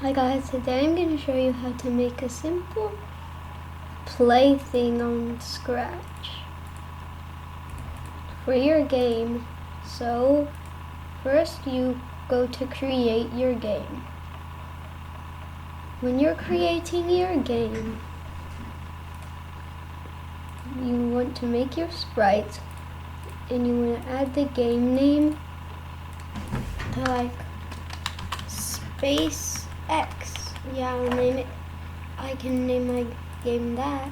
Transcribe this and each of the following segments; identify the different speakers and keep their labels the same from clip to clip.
Speaker 1: Hi guys, today I'm going to show you how to make a simple play thing on Scratch for your game. So first you go to create your game. When you're creating your game, you want to make your sprites and you want to add the game name to like Space X. Yeah, I'll name it. I can name my game that.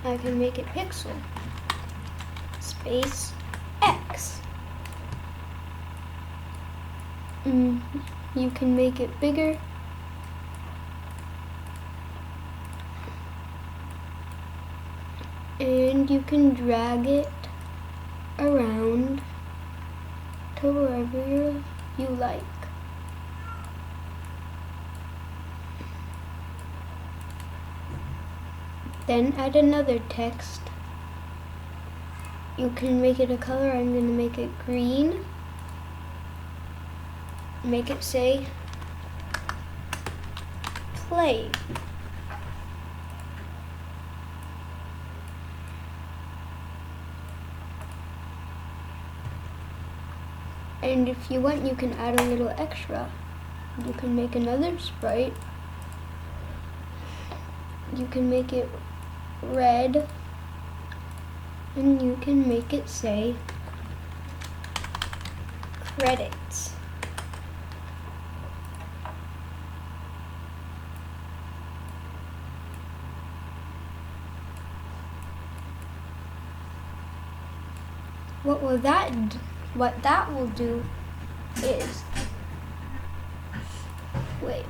Speaker 1: I can make it Pixel Space X. You can make it bigger. And you can drag it around to wherever you like. Then add another text. You can make it a color. I'm going to make it green. Make it say play. And if you want, you can add a little extra. You can make another sprite. You can make it red, and you can make it say credits. What that will do is, wait,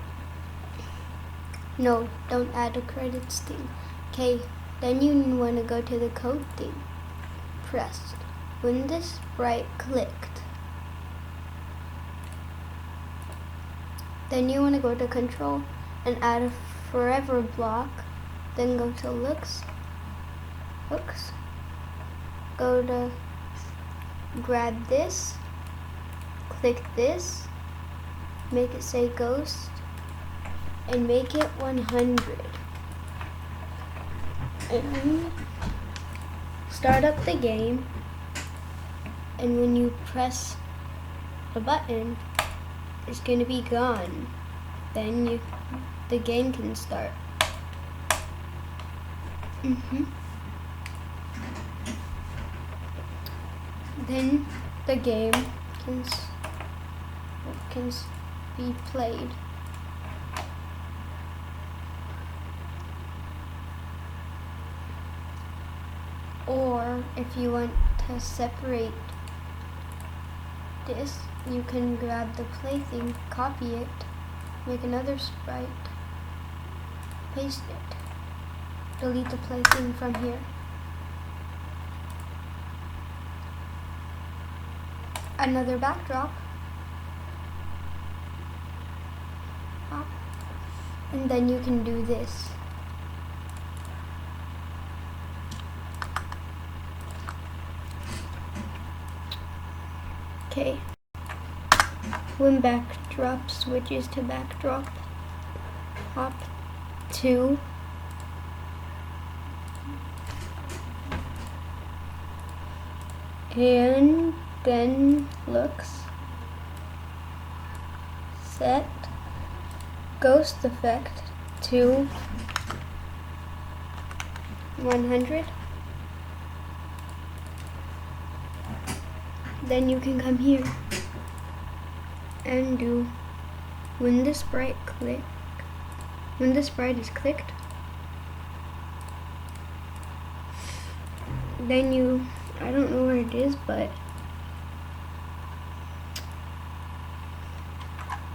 Speaker 1: no, don't add a credits thing. Okay, then you want to go to the code thing. Pressed. When this sprite clicked, then you want to go to control and add a forever block. Then go to hooks, go to grab this, click this, make it say ghost, and make it 100. And start up the game, and when you press the button, it's going to be gone. Then the game can start. Then the game can be played. Or if you want to separate this, you can grab the plaything, copy it, make another sprite, paste it, delete the plaything from here. Another backdrop, and then you can do this. Okay, when backdrop switches to backdrop, hop to and then looks, set ghost effect to 100. Then you can come here and do when the sprite is clicked, then I don't know where it is, but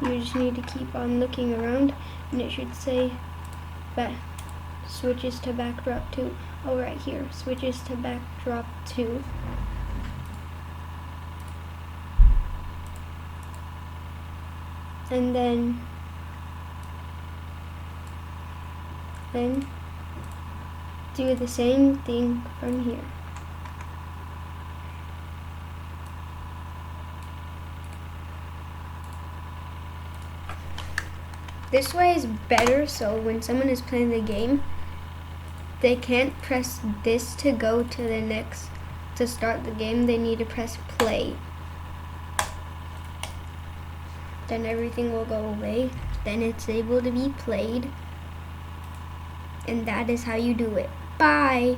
Speaker 1: you just need to keep on looking around, and it should say switches to backdrop 2. Oh, right here, switches to backdrop 2. And then do the same thing from here. This way is better, so when someone is playing the game, they can't press this to go to the next, to start the game. They need to press play. Then everything will go away. Then it's able to be played. And that is how you do it. Bye!